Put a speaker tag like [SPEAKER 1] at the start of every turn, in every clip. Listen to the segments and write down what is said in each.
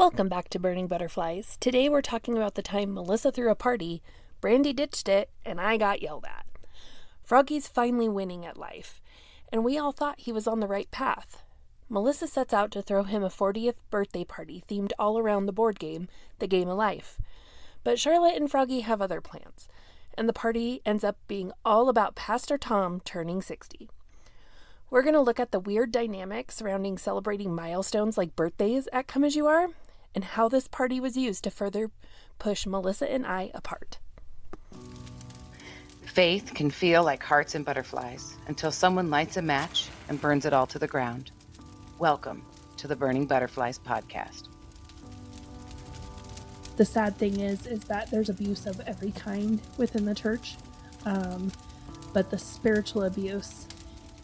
[SPEAKER 1] Welcome back to Burning Butterflies. Today we're talking about the time Melissa threw a party, Brandi ditched it, and I got yelled at. Froggy's finally winning at life, and we all thought he was on the right path. Melissa sets out to throw him a 40th birthday party themed all around the board game, The Game of Life. But Charlotte and Froggy have other plans, and the party ends up being all about Pastor Tom turning 60. We're going to look at the weird dynamics surrounding celebrating milestones like birthdays at Come As You Are, and how this party was used to further push Melissa and I apart.
[SPEAKER 2] Faith can feel like hearts and butterflies until someone lights a match and burns it all to the ground. Welcome to the Burning Butterflies podcast.
[SPEAKER 3] The sad thing is that there's abuse of every kind within the church, but the spiritual abuse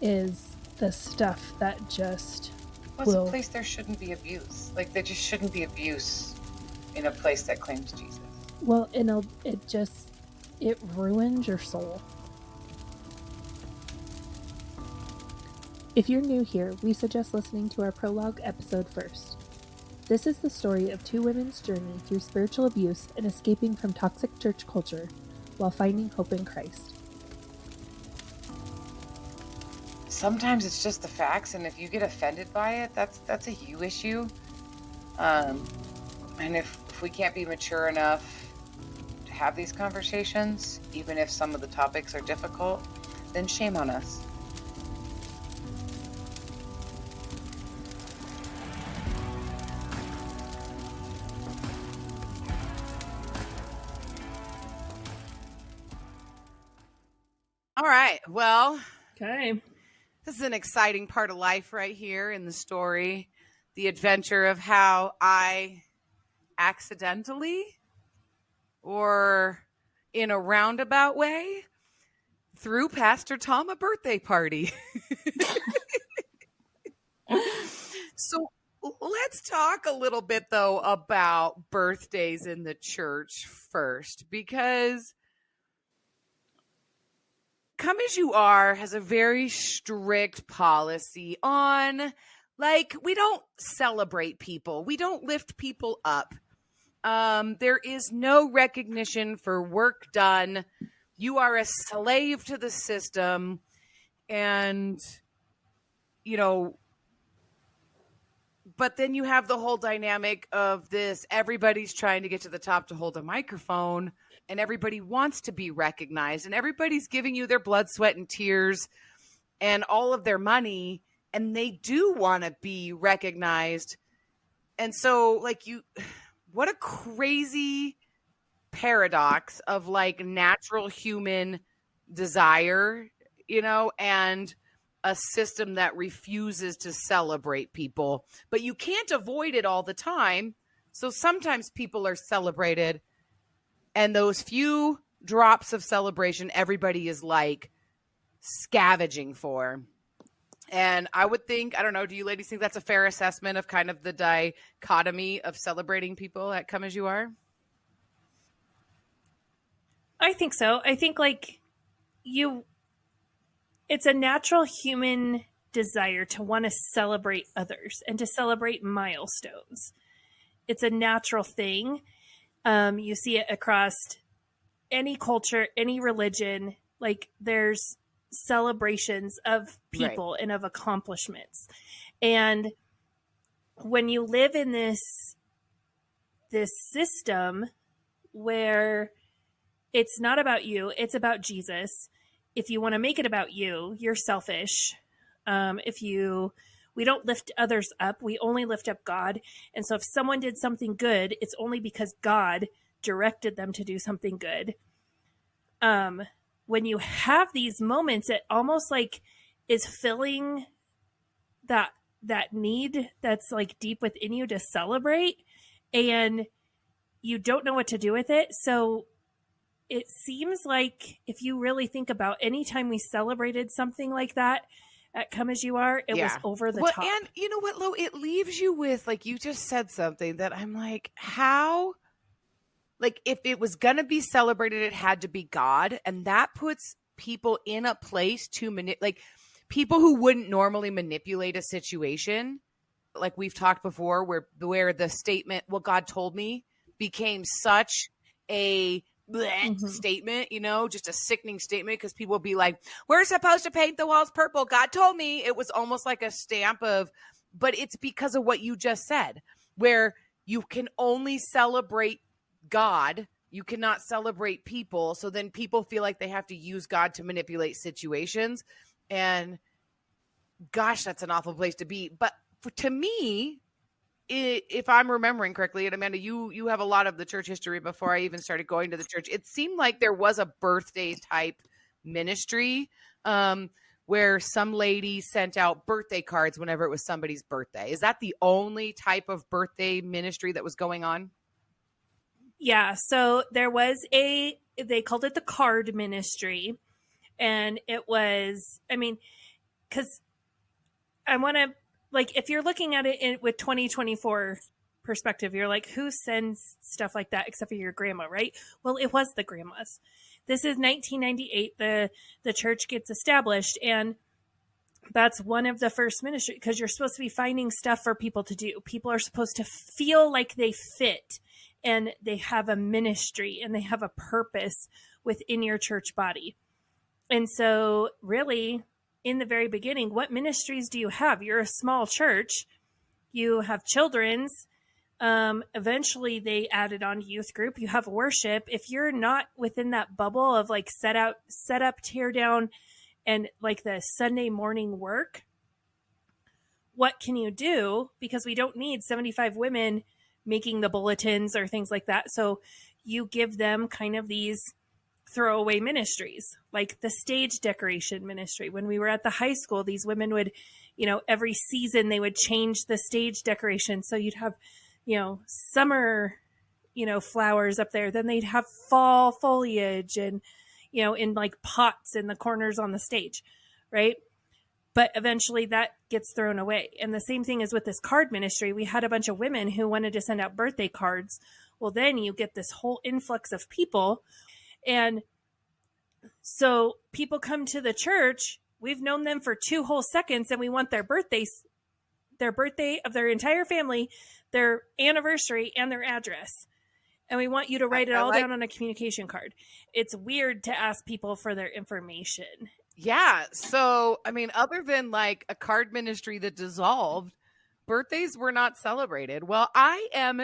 [SPEAKER 3] is the stuff that just
[SPEAKER 2] What's a place there shouldn't be abuse? Like, there just shouldn't be abuse in a place that claims Jesus.
[SPEAKER 3] Well, it ruins your soul. If you're new here, we suggest listening to our prologue episode first. This is the story of two women's journey through spiritual abuse and escaping from toxic church culture while finding hope in Christ.
[SPEAKER 2] Sometimes it's just the facts, and if you get offended by it, that's a you issue. And if we can't be mature enough to have these conversations, even if some of the topics are difficult, then shame on us. All right, well,
[SPEAKER 3] Okay.
[SPEAKER 2] this is an exciting part of life right here in the story. The adventure of how I accidentally or in a roundabout way threw Pastor Tom a birthday party. So let's talk a little bit, though, about birthdays in the church first, because Come As You Are has a very strict policy on, like, we don't celebrate people. We don't lift people up. There is no recognition for work done. You are a slave to the system. And, but then you have the whole dynamic of this. Everybody's trying to get to the top to hold a microphone. And everybody wants to be recognized, and everybody's giving you their blood, sweat, and tears and all of their money, and they do want to be recognized. And so, what a crazy paradox of natural human desire, and a system that refuses to celebrate people. But you can't avoid it all the time. So sometimes people are celebrated, and those few drops of celebration, everybody is scavenging for. And I would think, I don't know, do you ladies think that's a fair assessment of kind of the dichotomy of celebrating people at Come As You Are?
[SPEAKER 3] I think so. I think it's a natural human desire to want to celebrate others and to celebrate milestones. It's a natural thing. You see it across any culture, any religion. There's celebrations of people and of accomplishments. And when you live in this system where it's not about you, it's about Jesus. If you want to make it about you, you're selfish. We don't lift others up. We only lift up God. And so if someone did something good, it's only because God directed them to do something good. When you have these moments, it almost is filling that need that's deep within you to celebrate, and you don't know what to do with it. So it seems like if you really think about any time we celebrated something like that, at Come As You Are, it was over the top.
[SPEAKER 2] And you know what, Lo? It leaves you with, you just said something that I'm how? If it was going to be celebrated, it had to be God. And that puts people in a place to people who wouldn't normally manipulate a situation, like we've talked before, where the statement, well, God told me, became such a statement, just a sickening statement, because people will be like, we're supposed to paint the walls purple. God told me. It was almost like a stamp of, but it's because of what you just said, where you can only celebrate God. You cannot celebrate people. So then people feel like they have to use God to manipulate situations. And gosh, that's an awful place to be. But to me, if I'm remembering correctly, and Amanda, you have a lot of the church history before I even started going to the church, it seemed like there was a birthday type ministry where some lady sent out birthday cards whenever it was somebody's birthday. Is that the only type of birthday ministry that was going on?
[SPEAKER 3] Yeah, so there was they called it the card ministry. And it was, because I want to, like, if you're looking at it with 2024 perspective, you're like, who sends stuff like that except for your grandma, right? Well, it was the grandmas. This is 1998. The church gets established, and that's one of the first ministry, because you're supposed to be finding stuff for people to do. People are supposed to feel like they fit, and they have a ministry, and they have a purpose within your church body. And so really, in the very beginning, what ministries do you have? You're a small church. You have children's. Eventually, they added on youth group. You have worship. If you're not within that bubble of like set up, tear down, and like the Sunday morning work, what can you do? Because we don't need 75 women making the bulletins or things like that. So you give them kind of these throwaway ministries, like the stage decoration ministry. When we were at the high school, these women would, every season they would change the stage decoration. So you'd have, summer, flowers up there. Then they'd have fall foliage and, in like pots in the corners on the stage, right? But eventually that gets thrown away. And the same thing is with this card ministry. We had a bunch of women who wanted to send out birthday cards. Well, then you get this whole influx of people. And so people come to the church. We've known them for 2 whole seconds, and we want their birthday of their entire family, their anniversary, and their address. And we want you to write it all down on a communication card. It's weird to ask people for their information.
[SPEAKER 2] Yeah. So, other than like a card ministry that dissolved, birthdays were not celebrated. Well, I am,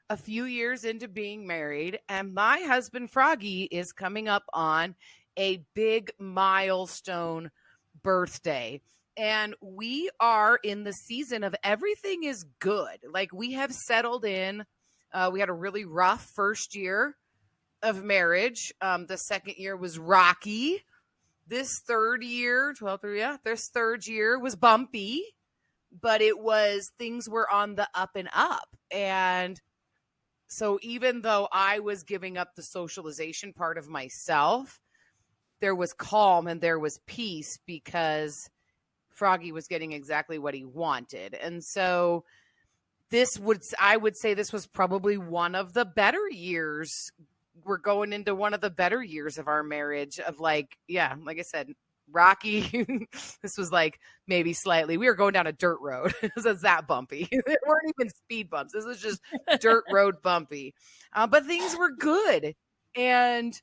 [SPEAKER 2] a few years into being married, and my husband Froggy is coming up on a big milestone birthday. And we are in the season of everything is good. Like, we have settled in. We had a really rough first year of marriage. The second year was rocky. This third year was bumpy, but things were on the up and up. And so even though I was giving up the socialization part of myself, there was calm and there was peace, because Froggy was getting exactly what he wanted. And so I would say this was probably one of the better years. We're going into one of the better years of our marriage of like I said, rocky. This was like maybe slightly, we were going down a dirt road. It was that bumpy. There weren't even speed bumps. This was just dirt road bumpy. But things were good. And,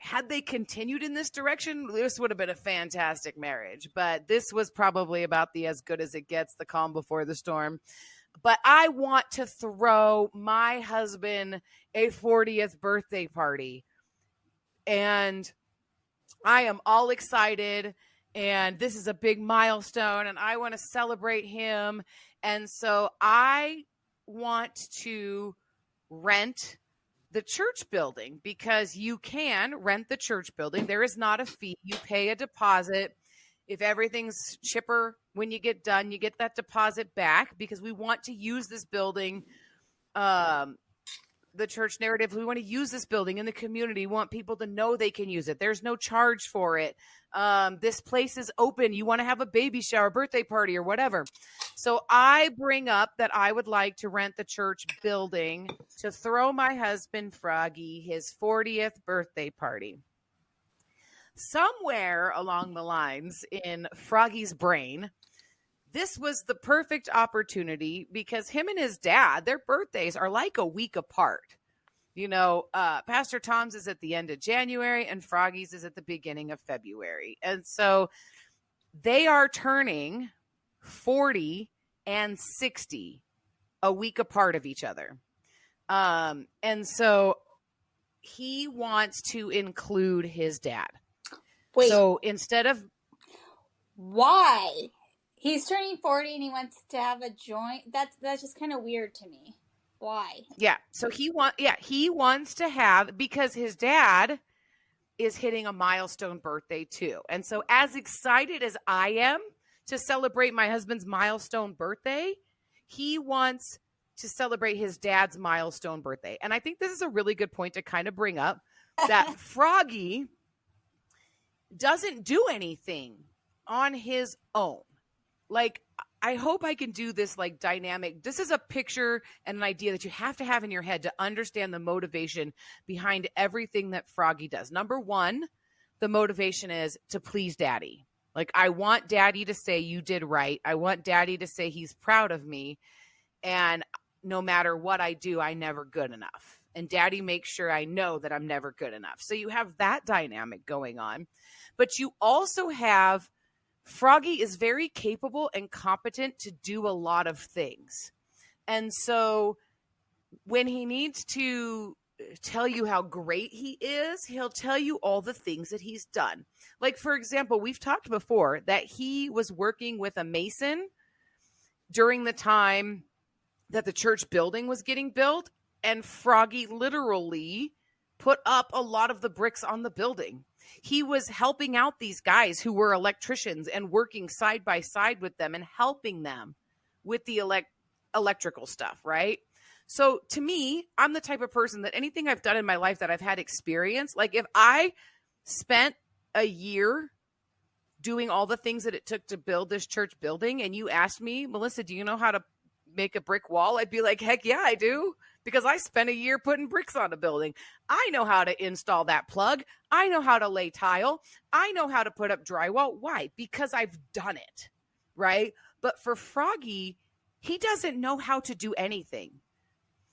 [SPEAKER 2] had they continued in this direction, this would have been a fantastic marriage. But this was probably about the as good as it gets, the calm before the storm. But I want to throw my husband a 40th birthday party. And I am all excited. And this is a big milestone. And I want to celebrate him. And so I want to rent the church building, because you can rent the church building. There is not a fee. You pay a deposit. If everything's chipper when you get done, you get that deposit back, because we want to use this building. The church narrative, we want to use this building in the community. We want people to know they can use it. There's no charge for it. This place is open. You want to have a baby shower, birthday party, or whatever. So I bring up that I would like to rent the church building to throw my husband Froggy his 40th birthday party. Somewhere along the lines in Froggy's brain, this was the perfect opportunity because him and his dad, their birthdays are like a week apart. Pastor Tom's is at the end of January and Froggy's is at the beginning of February. And so they are turning 40 and 60 a week apart of each other. And so he wants to include his dad.
[SPEAKER 4] Wait.
[SPEAKER 2] So instead of...
[SPEAKER 4] Why? He's turning 40 and he wants to have a joint. That's just kind of weird to me. Why?
[SPEAKER 2] Yeah. So he wants to have, because his dad is hitting a milestone birthday too. And so as excited as I am to celebrate my husband's milestone birthday, he wants to celebrate his dad's milestone birthday. And I think this is a really good point to kind of bring up, that Froggy doesn't do anything on his own. Like, I hope I can do this like dynamic. This is a picture and an idea that you have to have in your head to understand the motivation behind everything that Froggy does. Number one, the motivation is to please daddy. Like, I want daddy to say you did right. I want daddy to say he's proud of me. And no matter what I do, I'm never good enough. And daddy makes sure I know that I'm never good enough. So you have that dynamic going on. But you also have Froggy is very capable and competent to do a lot of things. And so when he needs to tell you how great he is, he'll tell you all the things that he's done. Like, for example, we've talked before that he was working with a mason during the time that the church building was getting built. And Froggy literally put up a lot of the bricks on the building. He was helping out these guys who were electricians and working side by side with them and helping them with the electrical stuff, right? So to me, I'm the type of person that anything I've done in my life that I've had experience, like if I spent a year doing all the things that it took to build this church building and you asked me, Melissa, do you know how to make a brick wall? I'd be like, heck yeah, I do. Because I spent a year putting bricks on a building. I know how to install that plug. I know how to lay tile. I know how to put up drywall. Why? Because I've done it, right? But for Froggy, he doesn't know how to do anything.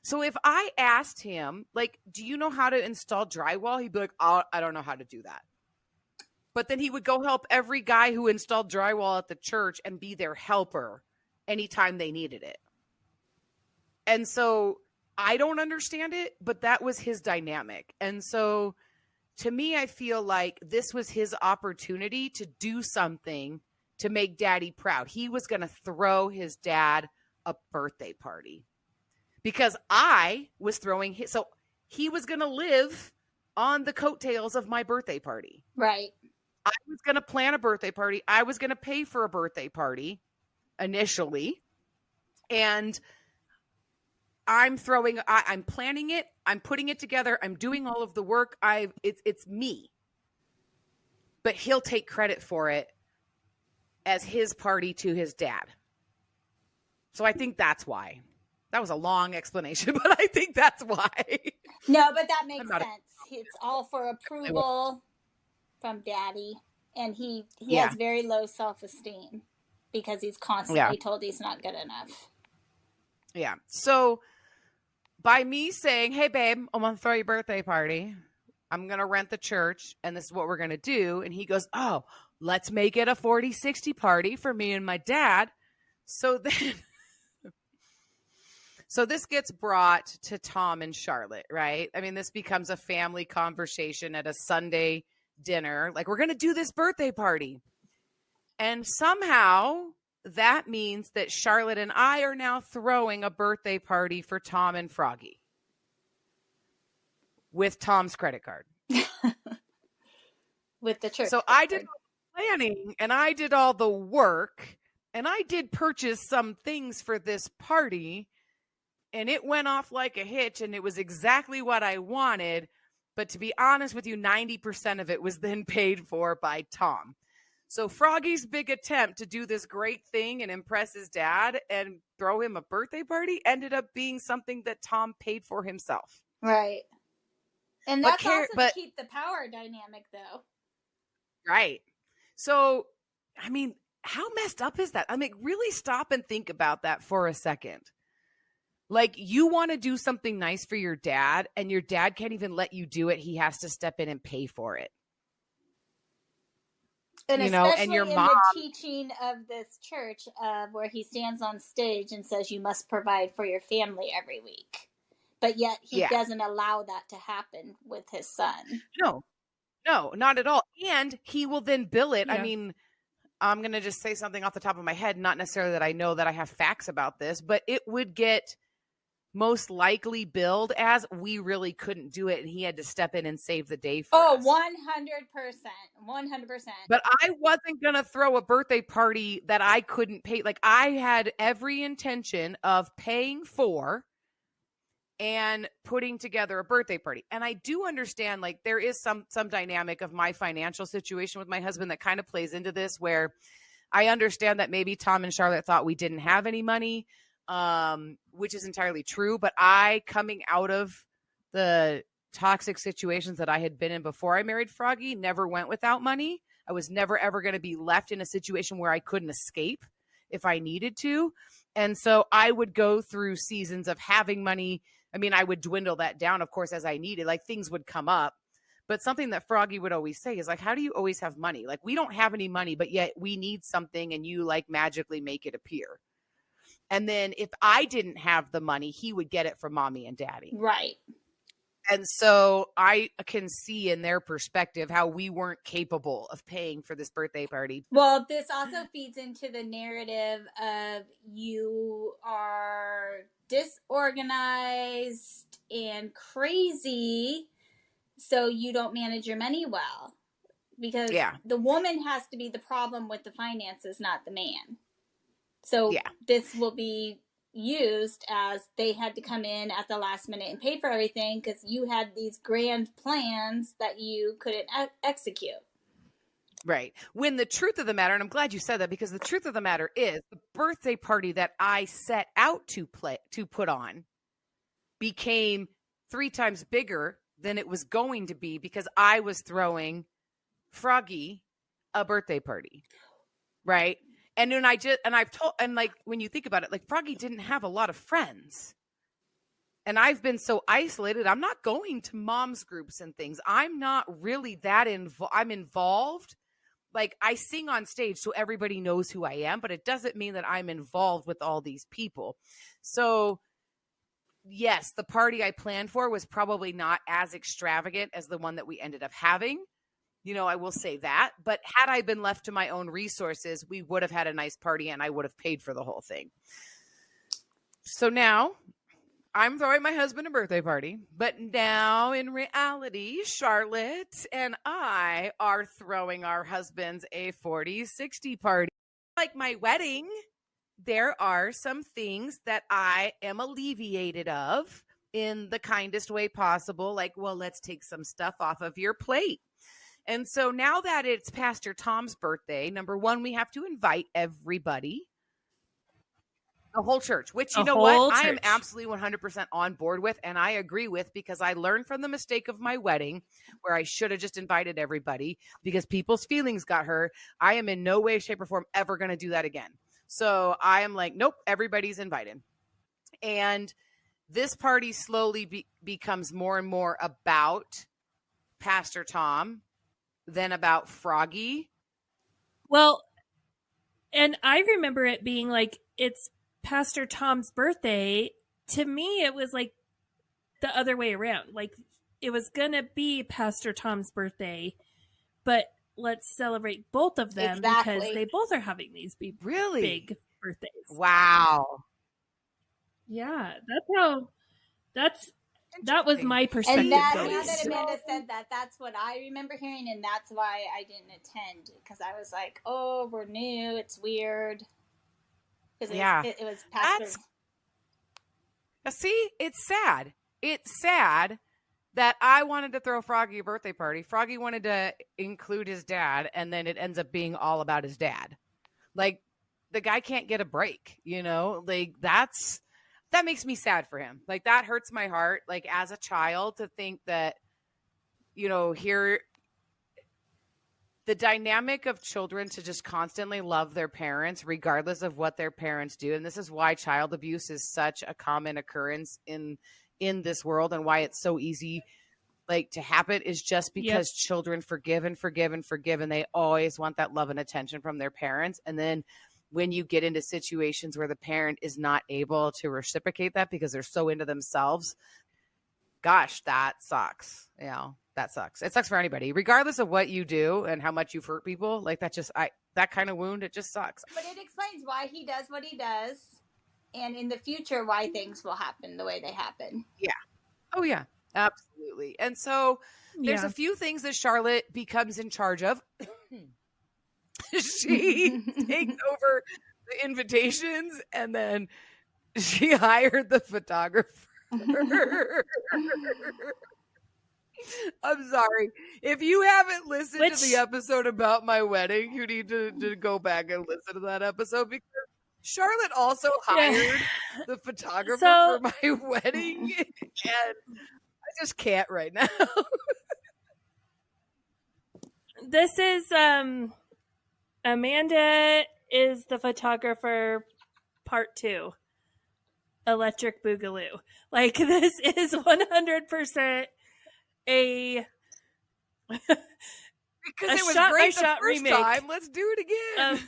[SPEAKER 2] So if I asked him, like, do you know how to install drywall? He'd be like, oh, I don't know how to do that. But then he would go help every guy who installed drywall at the church and be their helper anytime they needed it. And so I don't understand it, but that was his dynamic. And so to me, I feel like this was his opportunity to do something to make daddy proud. He was going to throw his dad a birthday party because I was throwing his. So he was going to live on the coattails of my birthday party.
[SPEAKER 4] Right.
[SPEAKER 2] I was going to plan a birthday party. I was going to pay for a birthday party initially. And I'm planning it. I'm putting it together. I'm doing all of the work. It's me, but he'll take credit for it as his party to his dad. So I think that's why. That was a long explanation, but I think that's why.
[SPEAKER 4] No, but that makes sense. It's all for approval from daddy. And he has very low self-esteem because he's constantly told he's not good enough.
[SPEAKER 2] Yeah. So by me saying, hey, babe, I'm going to throw your birthday party. I'm going to rent the church, and this is what we're going to do. And he goes, oh, let's make it a 40-60 party for me and my dad. So then, so this gets brought to Tom and Charlotte, right? I mean, this becomes a family conversation at a Sunday dinner. Like, we're going to do this birthday party. And somehow that means that Charlotte and I are now throwing a birthday party for Tom and Froggy with Tom's credit card.
[SPEAKER 4] With the church.
[SPEAKER 2] So I did all the planning and I did all the work and I did purchase some things for this party and it went off like a hitch and it was exactly what I wanted. But to be honest with you, 90% of it was then paid for by Tom. So Froggy's big attempt to do this great thing and impress his dad and throw him a birthday party ended up being something that Tom paid for himself.
[SPEAKER 4] Right. And that's also to keep the power dynamic, though.
[SPEAKER 2] Right. So, I mean, how messed up is that? I mean, really stop and think about that for a second. Like, you want to do something nice for your dad, and your dad can't even let you do it. He has to step in and pay for it.
[SPEAKER 4] And
[SPEAKER 2] you
[SPEAKER 4] especially
[SPEAKER 2] know, and your
[SPEAKER 4] in
[SPEAKER 2] mom,
[SPEAKER 4] the teaching of this church, where he stands on stage and says you must provide for your family every week, but yet he doesn't allow that to happen with his son.
[SPEAKER 2] No, not at all. And he will then bill it. I mean, I'm going to just say something off the top of my head, not necessarily that I know that I have facts about this, but it would get most likely billed as we really couldn't do it, and he had to step in and save the day for us.
[SPEAKER 4] 100%.
[SPEAKER 2] But I wasn't going to throw a birthday party that I couldn't pay. Like, I had every intention of paying for and putting together a birthday party. And I do understand, like, there is some dynamic of my financial situation with my husband that kind of plays into this, where I understand that maybe Tom and Charlotte thought we didn't have any money, which is entirely true. But coming out of the toxic situations that I had been in before I married Froggy, never went without money. I was never, ever going to be left in a situation where I couldn't escape if I needed to. And so I would go through seasons of having money. I mean, I would dwindle that down, of course, as I needed. Like, things would come up. But something that Froggy would always say is, like, how do you always have money? Like, we don't have any money, but yet we need something, and you, like, magically make it appear. And then if I didn't have the money, he would get it from mommy and daddy.
[SPEAKER 4] Right.
[SPEAKER 2] And so I can see in their perspective how we weren't capable of paying for this birthday party.
[SPEAKER 4] Well, this also feeds into the narrative of you are disorganized and crazy, so you don't manage your money well. Because the woman has to be the problem with the finances, not the man. So this will be used as they had to come in at the last minute and pay for everything because you had these grand plans that you couldn't execute.
[SPEAKER 2] Right. When the truth of the matter, and I'm glad you said that, because the truth of the matter is the birthday party that I set out to put on became 3 times bigger than it was going to be because I was throwing Froggy a birthday party. Right. And when when you think about it, like, Froggy didn't have a lot of friends. And I've been so isolated. I'm not going to mom's groups and things. I'm not really that involved. I'm involved. Like, I sing on stage so everybody knows who I am, but it doesn't mean that I'm involved with all these people. So yes, the party I planned for was probably not as extravagant as the one that we ended up having. You know, I will say that. But had I been left to my own resources, we would have had a nice party and I would have paid for the whole thing. So now I'm throwing my husband a birthday party. But now in reality, Charlotte and I are throwing our husbands a 40-60 party. Like my wedding, there are some things that I am alleviated of in the kindest way possible. Like, well, let's take some stuff off of your plate. And so now that it's Pastor Tom's birthday, number one, we have to invite everybody, the whole church, which, you know what, I am absolutely 100% on board with. And I agree with, because I learned from the mistake of my wedding where I should have just invited everybody because people's feelings got hurt. I am in no way, shape, or form ever going to do that again. So I am like, nope, everybody's invited. And this party slowly becomes more and more about Pastor Tom than about Froggy.
[SPEAKER 3] Well, and I remember it being like, it's Pastor Tom's birthday. To me, it was like the other way around. Like, it was going to be Pastor Tom's birthday, but let's celebrate both of them because they both are having these big birthdays.
[SPEAKER 2] Wow.
[SPEAKER 3] Yeah, that was my perspective.
[SPEAKER 4] And now that Amanda said that, that's what I remember hearing, and that's why I didn't attend, because I was like, oh, we're new, it's weird. Because it was Pastor.
[SPEAKER 2] See, it's sad. It's sad that I wanted to throw Froggy a birthday party. Froggy wanted to include his dad, and then it ends up being all about his dad. Like, the guy can't get a break, you know? Like, that makes me sad for him. Like, that hurts my heart. Like, as a child, to think that, you know, here the dynamic of children to just constantly love their parents, regardless of what their parents do. And this is why child abuse is such a common occurrence in this world, and why it's so easy like to happen, is just because children forgive and forgive and forgive, and they always want that love and attention from their parents. And then when you get into situations where the parent is not able to reciprocate that because they're so into themselves, gosh, that sucks. You know, that sucks. It sucks for anybody, regardless of what you do and how much you've hurt people. Like that that kind of wound, it just sucks.
[SPEAKER 4] But it explains why he does what he does, and in the future, why things will happen the way they happen.
[SPEAKER 2] Yeah. Oh, yeah. Absolutely. And so there's a few things that Charlotte becomes in charge of. She takes over the invitations, and then she hired the photographer. I'm sorry. If you haven't listened to the episode about my wedding, you need to go back and listen to that episode, because Charlotte also hired the photographer for my wedding, and I just can't right now.
[SPEAKER 3] This is Amanda is the photographer, part 2. Electric Boogaloo. Like, this is 100% a
[SPEAKER 2] because it was great the first time. Let's do it again.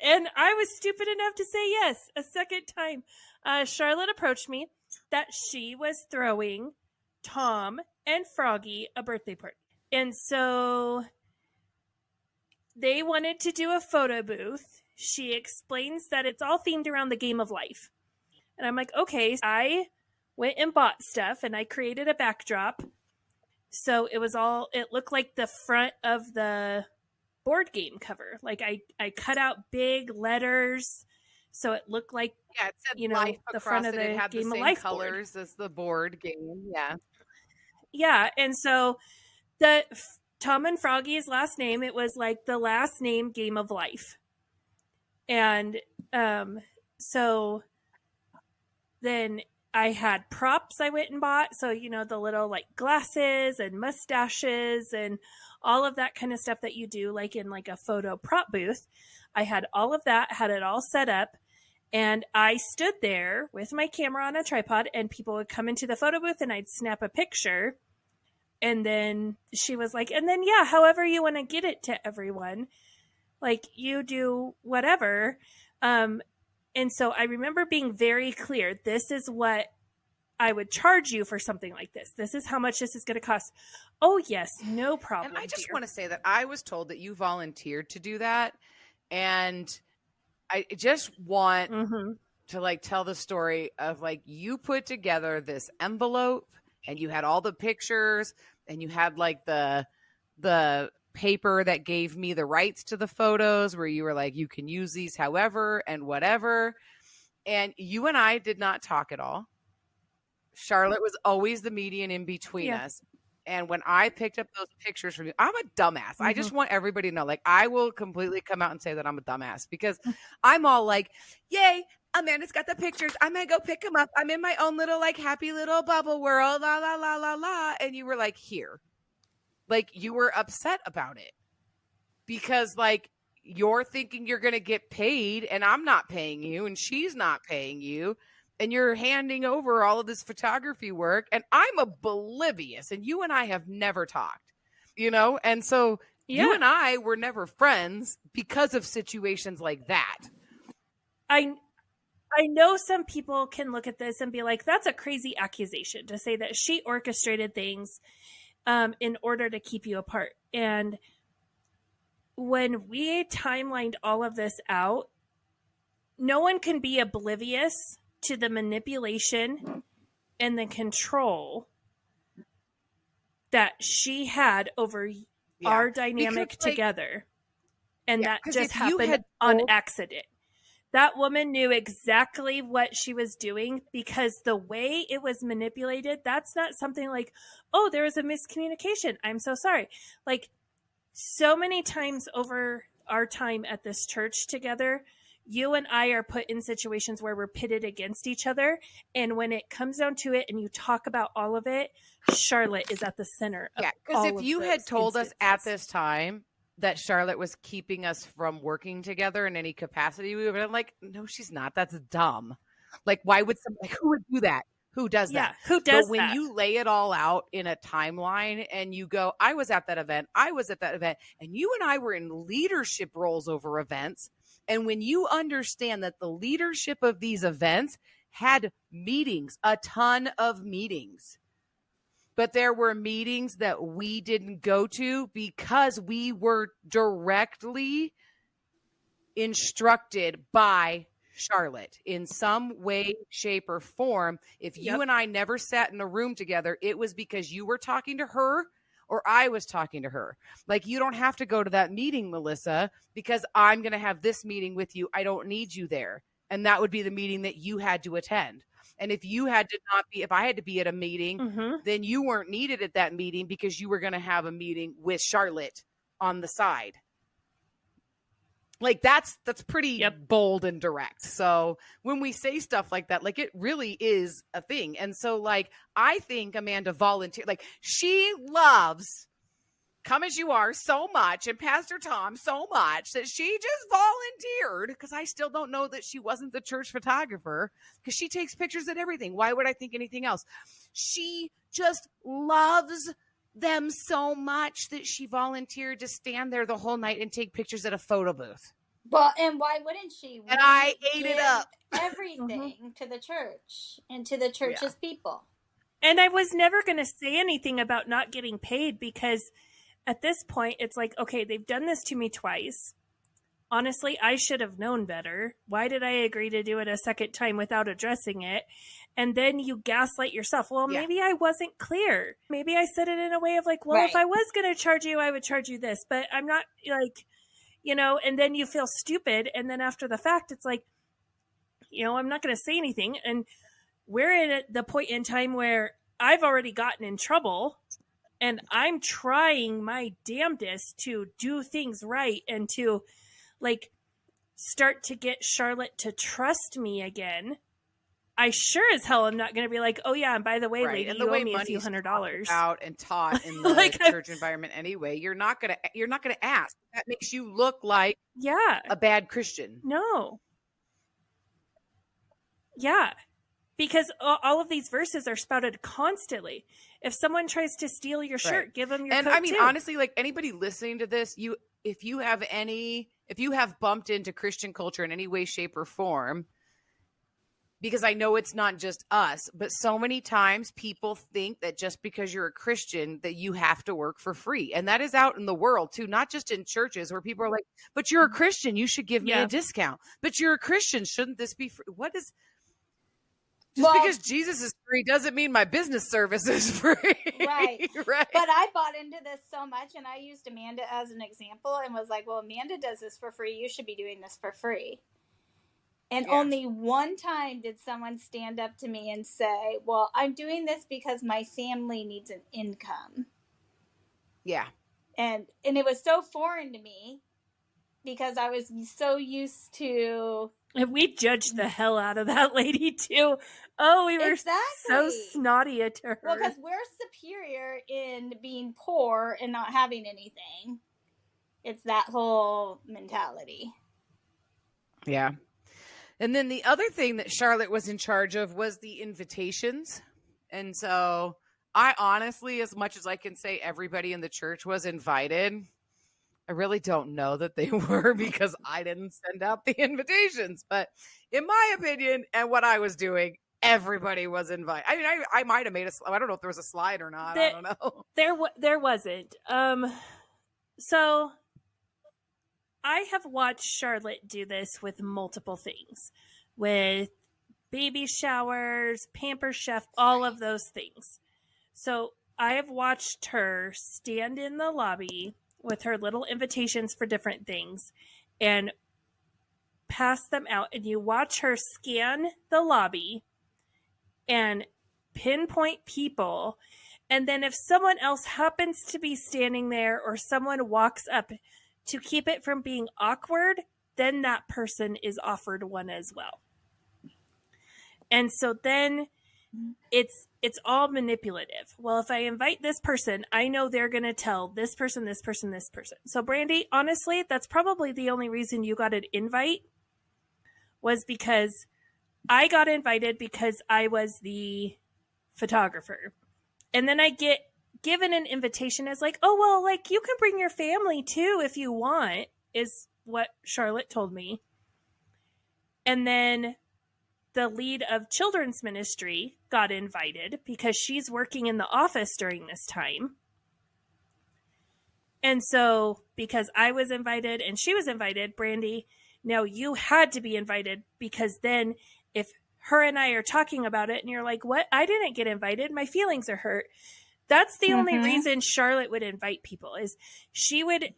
[SPEAKER 3] And I was stupid enough to say yes a second time. Charlotte approached me that she was throwing Tom and Froggy a birthday party. And so they wanted to do a photo booth. She explains that it's all themed around the game of life. And I'm like, okay. I went and bought stuff, and I created a backdrop. So it looked like the front of the board game cover. Like I cut out big letters, so it looked like
[SPEAKER 2] it said
[SPEAKER 3] the front of the
[SPEAKER 2] it had
[SPEAKER 3] game
[SPEAKER 2] the
[SPEAKER 3] of
[SPEAKER 2] same
[SPEAKER 3] life
[SPEAKER 2] colors
[SPEAKER 3] board.
[SPEAKER 2] As the board game.
[SPEAKER 3] Yeah. And so the Tom and Froggy's last name, it was like the last name Game of Life. And so then I had props I went and bought. So, the little like glasses and mustaches and all of that kind of stuff that you do like in like a photo prop booth. I had all of that, had it all set up. And I stood there with my camera on a tripod, and people would come into the photo booth and I'd snap a picture. And then she was like, and then, however you want to get it to everyone, like you do whatever. And so I remember being very clear. This is what I would charge you for something like this. This is how much this is going to cost. Oh, yes. No problem.
[SPEAKER 2] And I just want to say that I was told that you volunteered to do that. And I just want to like tell the story of like you put together this envelope, and you had all the pictures, and you had like the paper that gave me the rights to the photos, where you were like, you can use these however and whatever. And you and I did not talk at all. Charlotte was always the median in between us. And when I picked up those pictures from you, I'm a dumbass. I just want everybody to know, like, I will completely come out and say that I'm a dumbass, because I'm all like, yay, Amanda's got the pictures. I'm going to go pick them up. I'm in my own little, like, happy little bubble world, la, la, la, la, la. And you were like, here. Like, you were upset about it because, like, you're thinking you're going to get paid, and I'm not paying you, and she's not paying you. And you're handing over all of this photography work, and I'm oblivious, and you and I have never talked, And so you and I were never friends because of situations like that.
[SPEAKER 3] I know some people can look at this and be like, that's a crazy accusation to say that she orchestrated things in order to keep you apart. And when we timelined all of this out, no one can be oblivious to the manipulation and the control that she had over our dynamic together. And that just happened on accident. That woman knew exactly what she was doing, because the way it was manipulated, that's not something like, oh, there was a miscommunication, I'm so sorry. Like, so many times over our time at this church together, you and I are put in situations where we're pitted against each other. And when it comes down to it and you talk about all of it, Charlotte is at the center of
[SPEAKER 2] because
[SPEAKER 3] all
[SPEAKER 2] if
[SPEAKER 3] of
[SPEAKER 2] you
[SPEAKER 3] those
[SPEAKER 2] had told
[SPEAKER 3] instances.
[SPEAKER 2] us at this time that Charlotte was keeping us from working together in any capacity, we would have been like, no, she's not. That's dumb. Like, why would somebody, who would do that? Who does that?
[SPEAKER 3] Who does
[SPEAKER 2] But when
[SPEAKER 3] that?
[SPEAKER 2] you lay it all out in a timeline and you go, I was at that event, and you and I were in leadership roles over events. And when you understand that the leadership of these events had meetings, a ton of meetings, but there were meetings that we didn't go to because we were directly instructed by Charlotte in some way, shape, or form. If you and I never sat in a room together, it was because you were talking to her or I was talking to her. Like, you don't have to go to that meeting, Melissa, because I'm going to have this meeting with you. I don't need you there. And that would be the meeting that you had to attend. And if you had to not be, if I had to be at a meeting, then you weren't needed at that meeting because you were going to have a meeting with Charlotte on the side. Like, that's pretty bold and direct. So when we say stuff like that, like, it really is a thing. And so, like, I think Amanda volunteered. Like, she loves Come As You Are so much and Pastor Tom so much that she just volunteered, because I still don't know that she wasn't the church photographer, because she takes pictures at everything. Why would I think anything else? She just loves them so much that she volunteered to stand there the whole night and take pictures at a photo booth.
[SPEAKER 4] Well, and why wouldn't she?
[SPEAKER 2] And I ate it up.
[SPEAKER 4] Everything to the church and to the church's people.
[SPEAKER 3] And I was never going to say anything about not getting paid, because at this point it's like, okay, they've done this to me twice. Honestly, I should have known better. Why did I agree to do it a second time without addressing it? And then you gaslight yourself. Well, maybe I wasn't clear. Maybe I said it in a way of like, well, if I was going to charge you, I would charge you this, but I'm not, like, you know, and then you feel stupid. And then after the fact, it's like, you know, I'm not going to say anything. And we're at the point in time where I've already gotten in trouble and I'm trying my damnedest to do things right and to, like, start to get Charlotte to trust me again. I sure as hell am not going to be like, oh yeah, and by the way, lady, you owe me a few $100s.
[SPEAKER 2] Out and taught in the like, church environment anyway. You're not gonna ask. That makes you look like a bad Christian.
[SPEAKER 3] No. Yeah, because all of these verses are spouted constantly. If someone tries to steal your shirt, give them your coat. And I mean,
[SPEAKER 2] honestly, like, anybody listening to this, if you have bumped into Christian culture in any way, shape, or form, because I know it's not just us, but so many times people think that just because you're a Christian that you have to work for free. And that is out in the world too, not just in churches where people are like, but you're a Christian, you should give me a discount. But you're a Christian, shouldn't this be free? What is... Just because Jesus is free doesn't mean my business service is free.
[SPEAKER 4] Right.
[SPEAKER 2] Right.
[SPEAKER 4] But I bought into this so much, and I used Amanda as an example and was like, well, Amanda does this for free. You should be doing this for free. And only one time did someone stand up to me and say, well, I'm doing this because my family needs an income.
[SPEAKER 2] Yeah.
[SPEAKER 4] And it was so foreign to me because I was so used to...
[SPEAKER 3] And we judged the hell out of that lady too. Oh, we were so snotty at her.
[SPEAKER 4] Well, because we're superior in being poor and not having anything. It's that whole mentality.
[SPEAKER 2] Yeah. And then the other thing that Charlotte was in charge of was the invitations. And so I honestly, as much as I can say everybody in the church was invited, I really don't know that they were because I didn't send out the invitations. But in my opinion and what I was doing, everybody was invited. I mean, I might have made I don't know if there was a slide or not. I don't know.
[SPEAKER 3] There wasn't. So I have watched Charlotte do this with multiple things, with baby showers, Pamper Chef, all of those things. So I have watched her stand in the lobby with her little invitations for different things and pass them out. And you watch her scan the lobby and pinpoint people. And then if someone else happens to be standing there or someone walks up, to keep it from being awkward, then that person is offered one as well. And so then it's all manipulative. Well, if I invite this person, I know they're going to tell this person, this person, this person. So Brandi, honestly, that's probably the only reason you got an invite, was because I got invited because I was the photographer. And then I get given an invitation as like, oh, well, like you can bring your family too if you want, is what Charlotte told me. And then the lead of children's ministry got invited because she's working in the office during this time. And so because I was invited and she was invited, Brandi, now you had to be invited, because then if her and I are talking about it and you're like, what? I didn't get invited. My feelings are hurt. That's the only reason Charlotte would invite people, is she would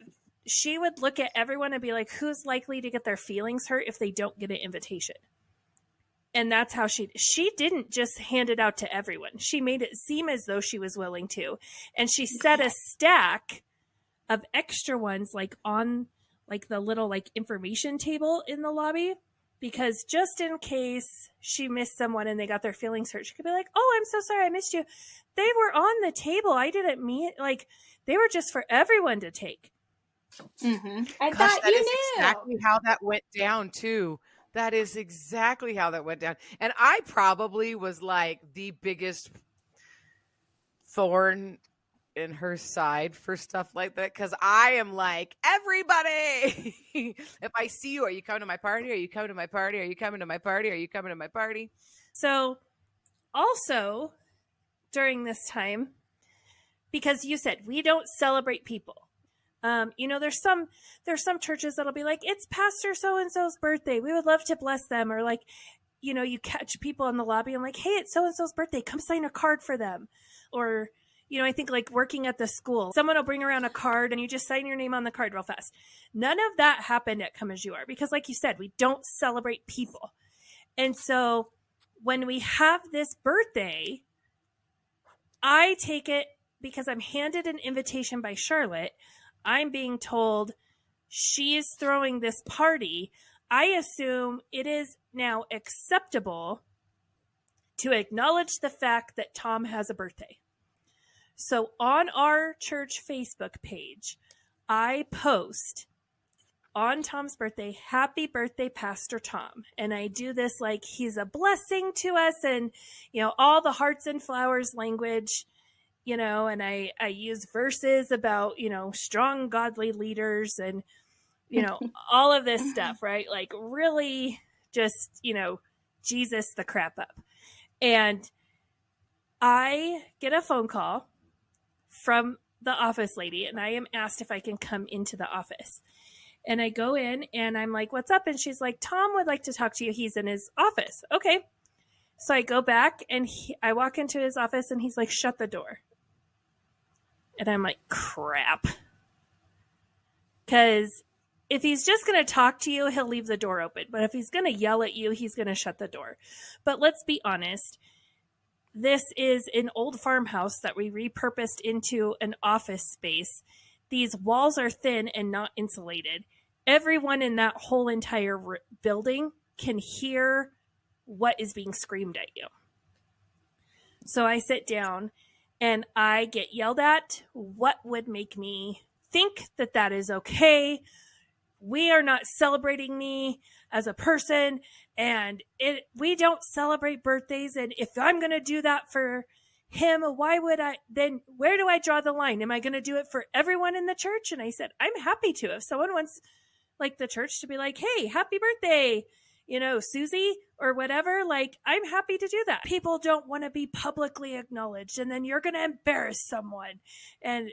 [SPEAKER 3] look at everyone and be like, who's likely to get their feelings hurt if they don't get an invitation? And that's how she didn't just hand it out to everyone. She made it seem as though she was willing to. And she set a stack of extra ones like on like the little like information table in the lobby, because just in case she missed someone and they got their feelings hurt, she could be like, oh, I'm so sorry I missed you. They were on the table. I didn't mean, like, they were just for everyone to take.
[SPEAKER 4] Mm-hmm. I thought you knew.
[SPEAKER 2] Exactly how that went down too. That is exactly how that went down. And I probably was like the biggest thorn in her side for stuff like that, because I am like, everybody, if I see you, are you coming to my party? Are you coming to my party? Are you coming to my party? Are you coming to my party?
[SPEAKER 3] So also during this time, because you said we don't celebrate people. There's some churches that'll be like, it's Pastor so-and-so's birthday, we would love to bless them. Or like, you catch people in the lobby and like, hey, it's so-and-so's birthday, come sign a card for them. Or, I think like working at the school, someone will bring around a card and you just sign your name on the card real fast. None of that happened at Come As You Are, because like you said, we don't celebrate people. And so when we have this birthday, I take it because I'm handed an invitation by Charlotte. I'm being told she's throwing this party. I assume it is now acceptable to acknowledge the fact that Tom has a birthday. So on our church Facebook page, I post on Tom's birthday, happy birthday, Pastor Tom. And I do this like he's a blessing to us, and, all the hearts and flowers language, and I use verses about, strong, godly leaders and, all of this stuff, right? Like really just, Jesus the crap up. And I get a phone call from the office lady, and I am asked if I can come into the office. And I go in and I'm like, what's up? And she's like, Tom would like to talk to you. He's in his office. Okay. So I go back and I walk into his office and he's like, shut the door. And I'm like, crap. Because if he's just going to talk to you, he'll leave the door open. But if he's going to yell at you, he's going to shut the door. But let's be honest. This is an old farmhouse that we repurposed into an office space. These walls are thin and not insulated. Everyone in that whole entire building can hear what is being screamed at you. So I sit down and I get yelled at. What would make me think that that is okay? We are not celebrating me as a person, and we don't celebrate birthdays. And if I'm going to do that for him, why would I? Then where do I draw the line? Am I going to do it for everyone in the church? And I said, I'm happy to. If someone wants like the church to be like, hey, happy birthday, Susie or whatever, like I'm happy to do that. People don't want to be publicly acknowledged, and then you're going to embarrass someone and,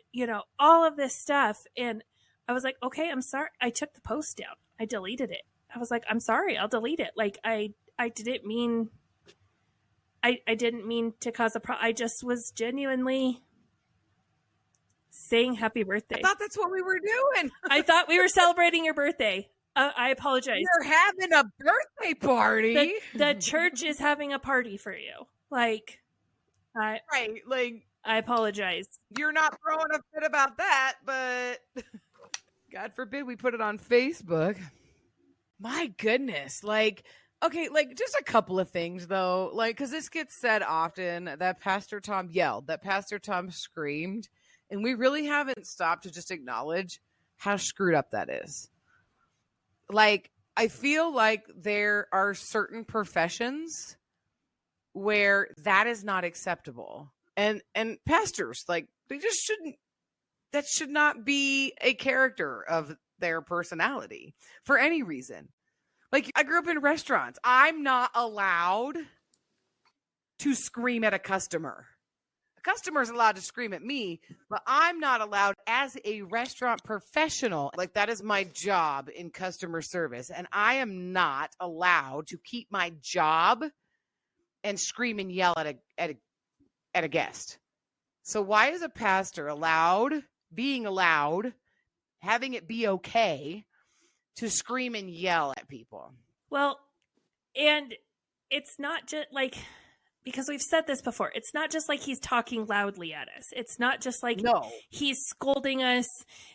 [SPEAKER 3] all of this stuff. And I was like, okay, I'm sorry. I took the post down. I deleted it. I was like, I'm sorry, I'll delete it. Like I didn't mean to cause a problem. I just was genuinely saying happy birthday.
[SPEAKER 2] I thought that's what we were doing.
[SPEAKER 3] I thought we were celebrating your birthday. I apologize.
[SPEAKER 2] You're having a birthday party.
[SPEAKER 3] The church is having a party for you. Like,
[SPEAKER 2] right. Like,
[SPEAKER 3] I apologize.
[SPEAKER 2] You're not throwing a fit about that, but God forbid we put it on Facebook. My goodness. Like, okay, like just a couple of things though. Like, because this gets said often that Pastor Tom yelled, that Pastor Tom screamed. And we really haven't stopped to just acknowledge how screwed up that is. Like, I feel like there are certain professions where that is not acceptable. And pastors, like, they just shouldn't, that should not be a character of their personality for any reason. Like, I grew up in restaurants. I'm not allowed to scream at a customer. A customer's allowed to scream at me, but I'm not allowed as a restaurant professional. Like, that is my job in customer service. And I am not allowed to keep my job and scream and yell at a guest. So why is a pastor being allowed, having it be okay to scream and yell at people?
[SPEAKER 3] Well, and it's not just like, because we've said this before, it's not just like he's talking loudly at us. It's not just like he's scolding us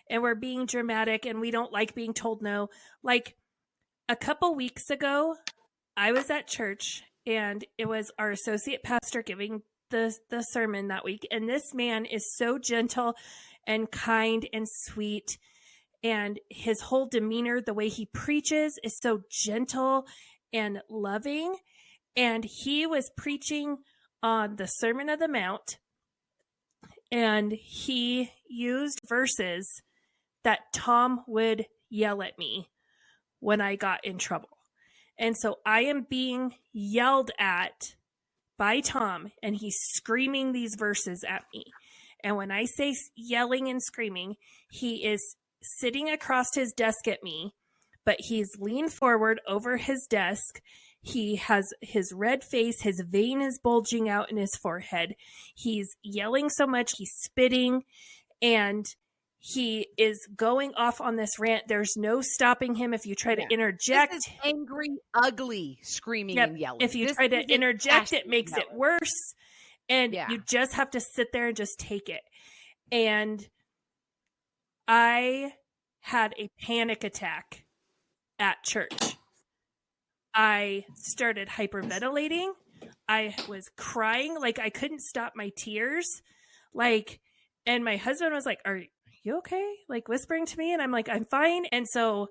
[SPEAKER 3] and we're being dramatic and we don't like being told no. Like a couple weeks ago, I was at church and it was our associate pastor giving the sermon that week. And this man is so gentle and kind and sweet. And his whole demeanor, the way he preaches, is so gentle and loving. And he was preaching on the Sermon on the Mount. And he used verses that Tom would yell at me when I got in trouble. And so I am being yelled at by Tom, and he's screaming these verses at me. And when I say yelling and screaming, he is sitting across his desk at me, but he's leaned forward over his desk. He has his red face, his vein is bulging out in his forehead. He's yelling so much, he's spitting, and he is going off on this rant. There's no stopping him if you try to interject.
[SPEAKER 2] This is angry, ugly screaming and yelling.
[SPEAKER 3] If you try to interject, it makes it worse. And you just have to sit there and just take it. And I had a panic attack at church. I started hyperventilating. I was crying. Like, I couldn't stop my tears. Like, and my husband was like, "Are you okay?" Like, whispering to me. And I'm like, "I'm fine." And so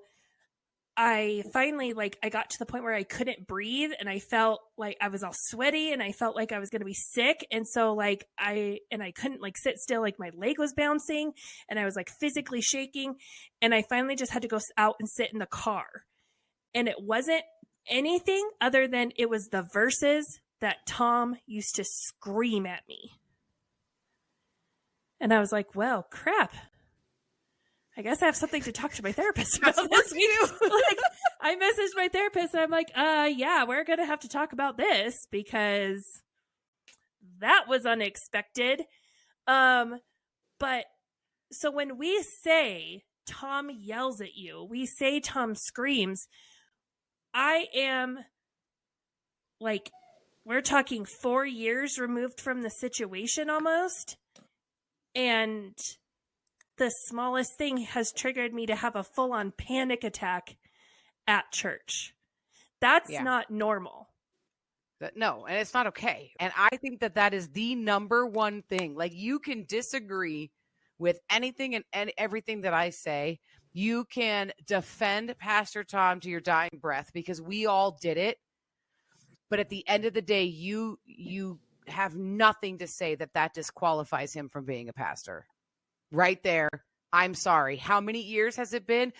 [SPEAKER 3] I finally, like, I got to the point where I couldn't breathe and I felt like I was all sweaty and I felt like I was going to be sick. And so like I couldn't like sit still, like my leg was bouncing and I was like physically shaking. And I finally just had to go out and sit in the car. And it wasn't anything other than it was the verses that Tom used to scream at me. And I was like, well, crap. I guess I have something to talk to my therapist about this week. Like, I messaged my therapist and I'm like, yeah, we're going to have to talk about this because that was unexpected. But so when we say Tom yells at you, we say Tom screams, I am like, we're talking 4 years removed from the situation almost. And the smallest thing has triggered me to have a full-on panic attack at church. That's not normal.
[SPEAKER 2] No, and it's not okay. And I think that is the number one thing. Like, you can disagree with anything and everything that I say. You can defend Pastor Tom to your dying breath because we all did it. But at the end of the day, you have nothing to say that disqualifies him from being a pastor. Right there. I'm sorry. How many years has it been?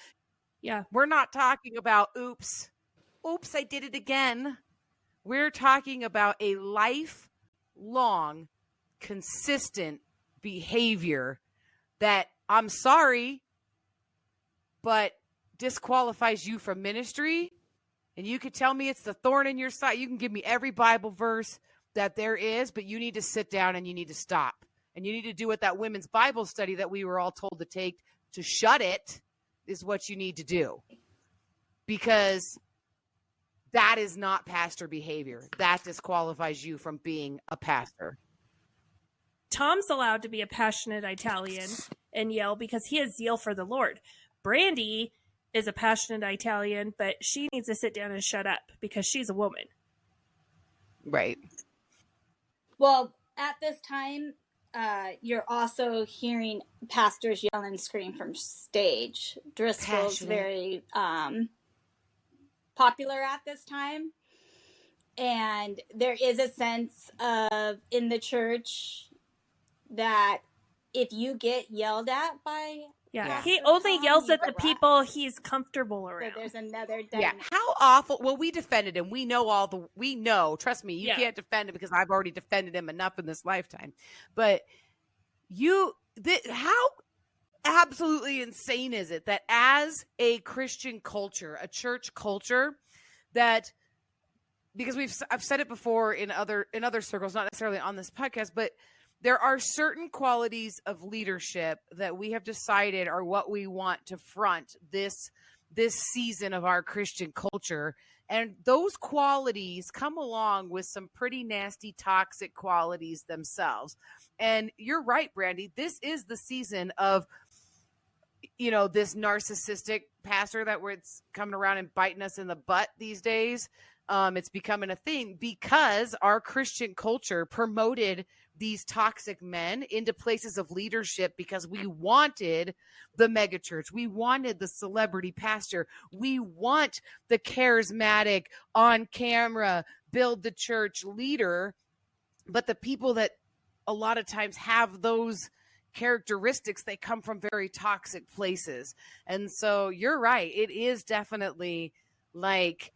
[SPEAKER 3] Yeah.
[SPEAKER 2] We're not talking about, oops, I did it again. We're talking about a lifelong, consistent behavior that, I'm sorry, but disqualifies you from ministry. And you could tell me it's the thorn in your side. You can give me every Bible verse that there is, but you need to sit down and you need to stop. And you need to do what that women's Bible study that we were all told to take to shut it is what you need to do. Because that is not pastor behavior. That disqualifies you from being a pastor.
[SPEAKER 3] Tom's allowed to be a passionate Italian and yell because he has zeal for the Lord. Brandi is a passionate Italian, but she needs to sit down and shut up because she's a woman.
[SPEAKER 2] Right.
[SPEAKER 4] Well, at this time, you're also hearing pastors yell and scream from stage. Driscoll's very popular at this time. And there is a sense of, in the church, that if you get yelled at by...
[SPEAKER 3] Yeah, he only yells at the people he's comfortable around.
[SPEAKER 4] So there's another dynamic.
[SPEAKER 2] Yeah, how awful. Well, we defended him. We know, trust me, you can't defend him because I've already defended him enough in this lifetime. But how absolutely insane is it that as a Christian culture, a church culture, that, because I've said it before in other circles, not necessarily on this podcast, but there are certain qualities of leadership that we have decided are what we want to front this season of our Christian culture. And those qualities come along with some pretty nasty, toxic qualities themselves. And you're right, Brandi. This is the season of, this narcissistic pastor that it's coming around and biting us in the butt these days. It's becoming a thing because our Christian culture promoted these toxic men into places of leadership because we wanted the megachurch. We wanted the celebrity pastor. We want the charismatic, on camera, build the church leader. But the people that a lot of times have those characteristics, they come from very toxic places. And so you're right. It is definitely like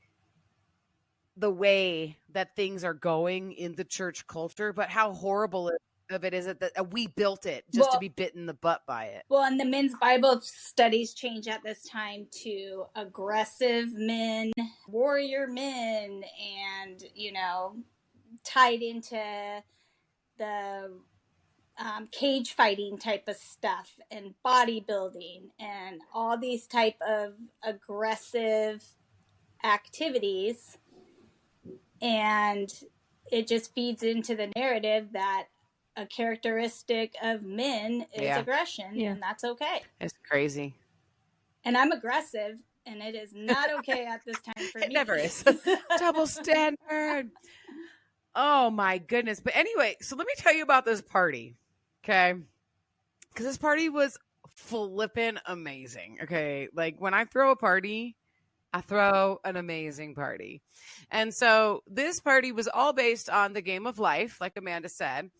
[SPEAKER 2] the way that things are going in the church culture, but how horrible of it is it that we built it just to be bitten in the butt by it.
[SPEAKER 4] Well, and the men's Bible studies change at this time to aggressive men, warrior men, and, tied into the cage fighting type of stuff and bodybuilding and all these type of aggressive activities. And it just feeds into the narrative that a characteristic of men is aggression, and that's okay.
[SPEAKER 2] It's crazy.
[SPEAKER 4] And I'm aggressive, and it is not okay at this time for me.
[SPEAKER 2] It never is. Double standard. Oh, my goodness. But anyway, so let me tell you about this party, okay? Because this party was flippin' amazing, okay? Like, when I throw a party, I throw an amazing party. And so this party was all based on the game of life, like Amanda said.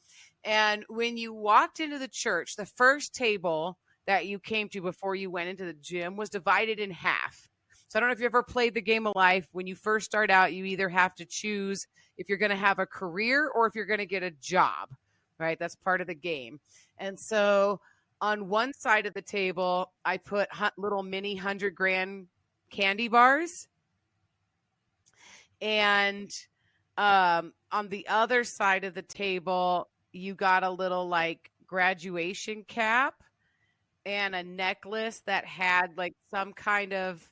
[SPEAKER 2] And when you walked into the church, the first table that you came to before you went into the gym was divided in half. So I don't know if you ever played the game of life. When you first start out, you either have to choose if you're going to have a career or if you're going to get a job, right? That's part of the game. And so on one side of the table, I put little mini 100-gram candy bars. And on the other side of the table, you got a little like graduation cap and a necklace that had like some kind of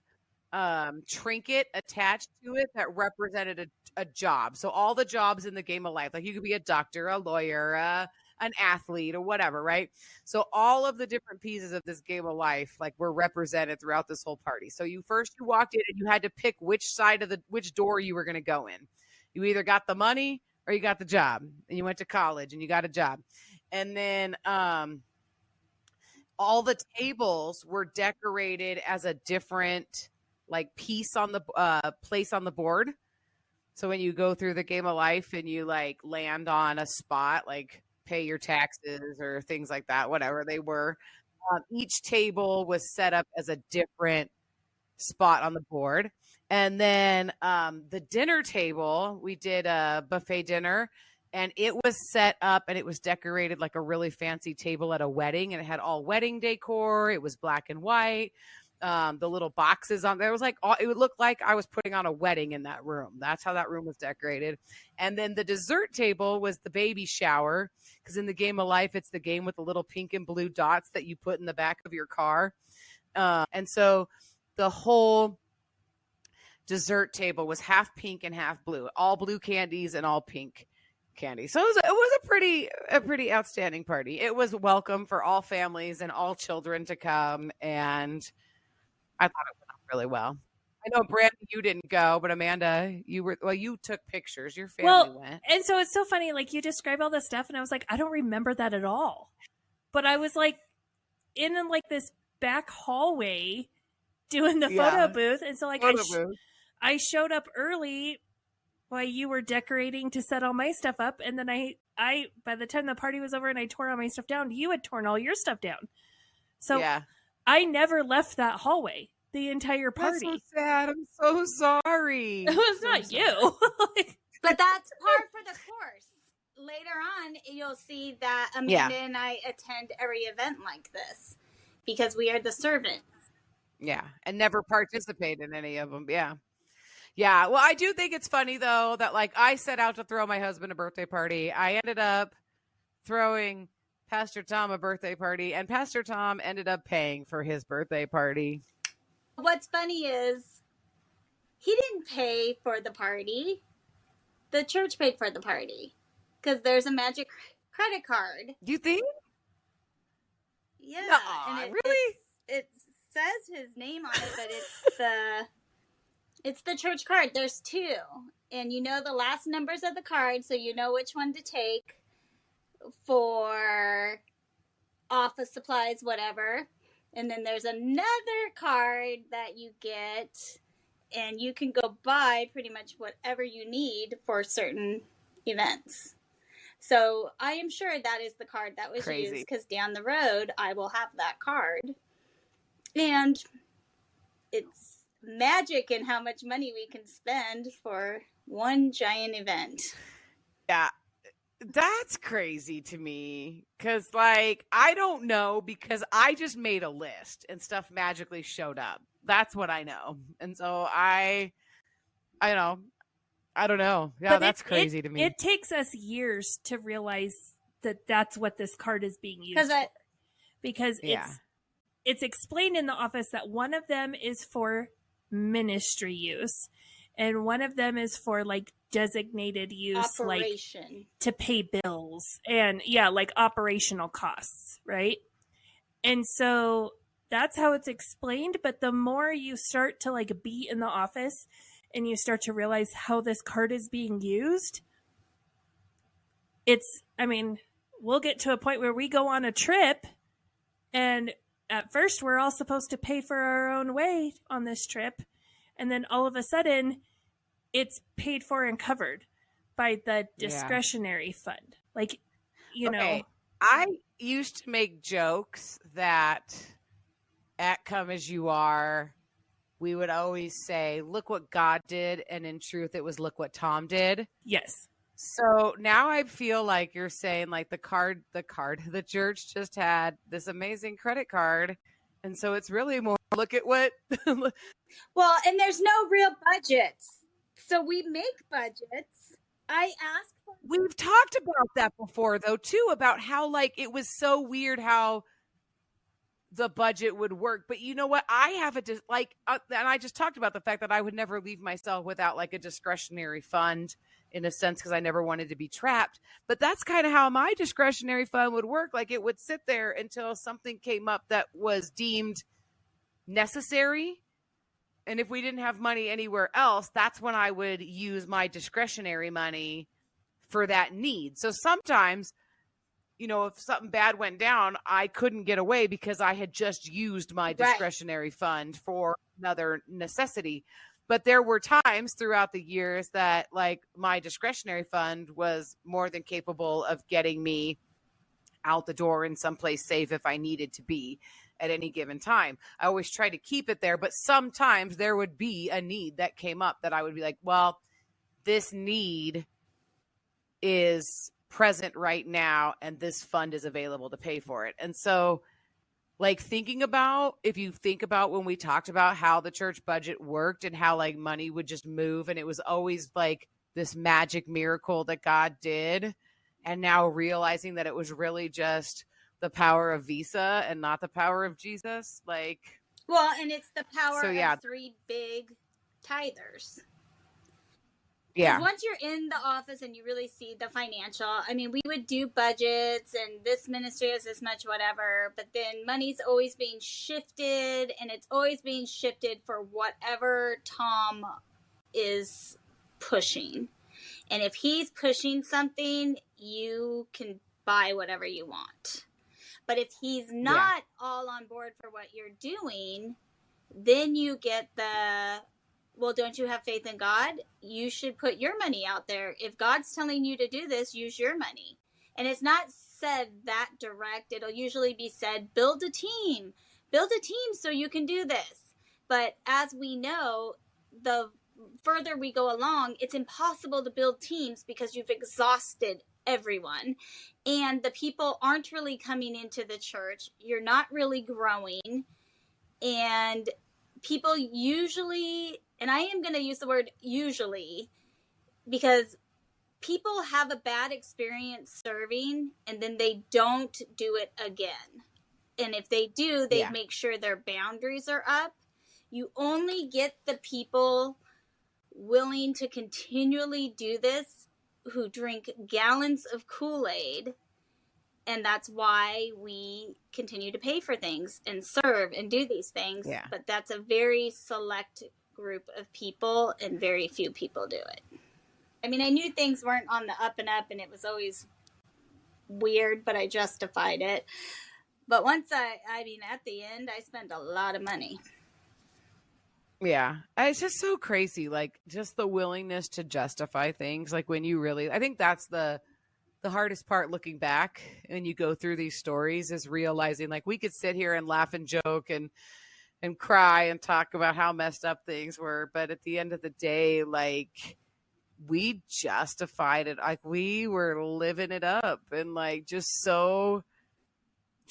[SPEAKER 2] trinket attached to it that represented a job. So all the jobs in the game of life, like you could be a doctor, a lawyer, an athlete, or whatever, right? So all of the different pieces of this game of life like were represented throughout this whole party. So you walked in and you had to pick which door you were going to go in. You either got the money or you got the job, and you went to college and you got a job. And then all the tables were decorated as a different like piece on the place on the board. So when you go through the game of life and you like land on a spot, like pay your taxes or things like that, whatever they were, each table was set up as a different spot on the board. And then the dinner table, we did a buffet dinner, and it was set up and it was decorated like a really fancy table at a wedding, and it had all wedding decor. It was black and white. The little boxes on there was like, it would look like I was putting on a wedding in that room. That's how that room was decorated. And then the dessert table was the baby shower, because in the game of life, it's the game with the little pink and blue dots that you put in the back of your car. And so the whole dessert table was half pink and half blue, all blue candies and all pink candy. So it was a pretty outstanding party. It was welcome for all families and all children to come, and I thought it went off really well. I know, Brandi, you didn't go, but Amanda, you took pictures. Your family went.
[SPEAKER 3] And so it's so funny. Like, you describe all this stuff, and I was like, I don't remember that at all. But I was like in like this back hallway doing the photo booth. And so like I showed up early while you were decorating to set all my stuff up. And then I by the time the party was over and I tore all my stuff down, you had torn all your stuff down. So I never left that hallway the entire party.
[SPEAKER 2] That's so sad. I'm so sorry.
[SPEAKER 3] It was not you.
[SPEAKER 4] But that's par for the course. Later on, you'll see that Amanda and I attend every event like this because we are the servants.
[SPEAKER 2] Yeah, and never participate in any of them. Yeah. Yeah, well, I do think it's funny, though, that, like, I set out to throw my husband a birthday party. I ended up throwing Pastor Tom a birthday party, and Pastor Tom ended up paying for his birthday party.
[SPEAKER 4] What's funny is he didn't pay for the party. The church paid for the party because there's a magic credit card.
[SPEAKER 2] You think?
[SPEAKER 4] Yeah.
[SPEAKER 2] Nuh-uh,
[SPEAKER 4] and
[SPEAKER 2] really?
[SPEAKER 4] It says his name on it, but it's the church card. There's two. And you know the last numbers of the card, so you know which one to take for office supplies, whatever. And then there's another card that you get, and you can go buy pretty much whatever you need for certain events. So I am sure that is the card that was used, because down the road I will have that card. And it's magic in how much money we can spend for one giant event.
[SPEAKER 2] Yeah. That's crazy to me because, like, I don't know, because I just made a list and stuff magically showed up. That's what I know. And so I don't know. Yeah, but that's crazy to me.
[SPEAKER 3] It takes us years to realize that that's what this card is being used for. Because it's explained in the office that one of them is for ministry use and one of them is for like designated use,
[SPEAKER 4] operation,
[SPEAKER 3] like to pay bills and like operational costs, right? And so that's how it's explained. But the more you start to like be in the office and you start to realize how this card is being used, we'll get to a point where we go on a trip, and at first we're all supposed to pay for our own way on this trip, and then all of a sudden it's paid for and covered by the discretionary fund. Like, you know.
[SPEAKER 2] I used to make jokes that at Come As You Are, we would always say, look what God did. And in truth, it was look what Tom did.
[SPEAKER 3] Yes.
[SPEAKER 2] So now I feel like you're saying like the church just had this amazing credit card. And so it's really more look at what.
[SPEAKER 4] Well, and there's no real budgets. So we make budgets.
[SPEAKER 2] We've talked about that before, though, too, about how, like, it was so weird how the budget would work. But you know what? I have and I just talked about the fact that I would never leave myself without, like, a discretionary fund in a sense, because I never wanted to be trapped. But that's kind of how my discretionary fund would work. Like, it would sit there until something came up that was deemed necessary. And if we didn't have money anywhere else, that's when I would use my discretionary money for that need. So sometimes, you know, if something bad went down, I couldn't get away because I had just used my discretionary fund for another necessity. But there were times throughout the years that, like, my discretionary fund was more than capable of getting me out the door in someplace safe if I needed to be at any given time. I always try to keep it there, but sometimes there would be a need that came up that I would be like, well, this need is present right now and this fund is available to pay for it. And so, like, if you think about when we talked about how the church budget worked and how, like, money would just move and it was always like this magic miracle that God did, and now realizing that it was really just the power of Visa and not the power of Jesus. Like,
[SPEAKER 4] well, and it's the power of three big tithers.
[SPEAKER 2] Yeah.
[SPEAKER 4] Once you're in the office and you really see the financial, I mean, we would do budgets and this ministry has this much, whatever, but then money's always being shifted, and it's always being shifted for whatever Tom is pushing. And if he's pushing something, you can buy whatever you want. But if he's not all on board for what you're doing, then you get the, well, don't you have faith in God? You should put your money out there. If God's telling you to do this, use your money. And it's not said that direct. It'll usually be said, build a team. Build a team so you can do this. But as we know, the further we go along, it's impossible to build teams because you've exhausted everyone. And the people aren't really coming into the church. You're not really growing. And people usually, and I am going to use the word usually, because people have a bad experience serving and then they don't do it again. And if they do, they make sure their boundaries are up. You only get the people willing to continually do this who drink gallons of Kool-Aid. And that's why we continue to pay for things and serve and do these things. Yeah. But that's a very select group of people, and very few people do it. I mean, I knew things weren't on the up and up, and it was always weird, but I justified it. But once I mean, at the end, I spent a lot of money.
[SPEAKER 2] Yeah. It's just so crazy. Like, just the willingness to justify things. Like, when you really, I think that's the hardest part looking back when you go through these stories, is realizing, like, we could sit here and laugh and joke and cry and talk about how messed up things were. But at the end of the day, like, we justified it. Like, we were living it up, and like, just so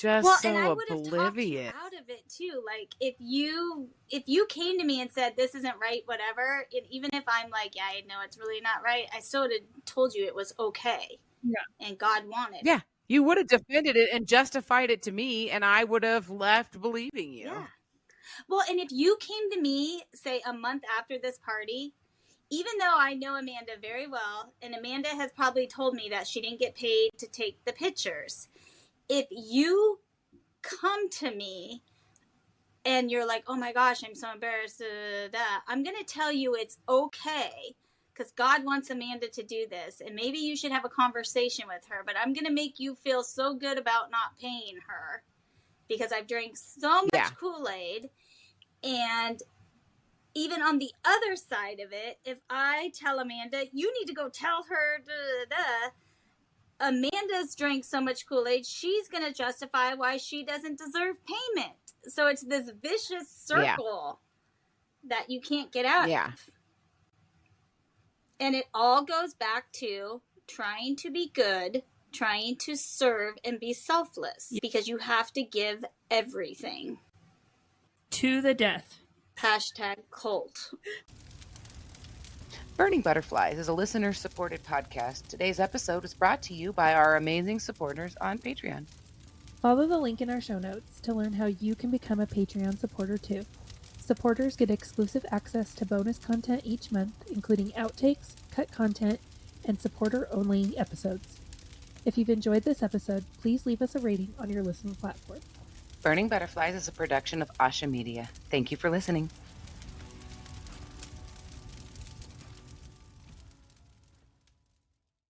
[SPEAKER 2] and I would have talked you
[SPEAKER 4] out of it too. Like, if you came to me and said, this isn't right, whatever, even if I'm like, yeah, I know it's really not right, I still would have told you it was okay. Yeah. And God wanted.
[SPEAKER 2] Yeah. You would have defended it and justified it to me, and I would have left believing you.
[SPEAKER 4] Yeah. Well, and if you came to me, say, a month after this party, even though I know Amanda very well, and Amanda has probably told me that she didn't get paid to take the pictures, if you come to me and you're like, oh my gosh, I'm so embarrassed, I'm going to tell you it's okay, because God wants Amanda to do this, and maybe you should have a conversation with her, but I'm going to make you feel so good about not paying her because I've drank so much Kool-Aid. And even on the other side of it, if I tell Amanda, you need to go tell her, Amanda's drank so much Kool-Aid, she's going to justify why she doesn't deserve payment. So it's this vicious circle that you can't get out of. And it all goes back to trying to be good, trying to serve, and be selfless, because you have to give everything.
[SPEAKER 3] To the death.
[SPEAKER 4] #cult.
[SPEAKER 2] Burning Butterflies is a listener-supported podcast. Today's episode is brought to you by our amazing supporters on Patreon.
[SPEAKER 1] Follow the link in our show notes to learn how you can become a Patreon supporter too. Supporters get exclusive access to bonus content each month, including outtakes, cut content, and supporter-only episodes. If you've enjoyed this episode, please leave us a rating on your listening platform.
[SPEAKER 2] Burning Butterflies is a production of Asha Media. Thank you for listening.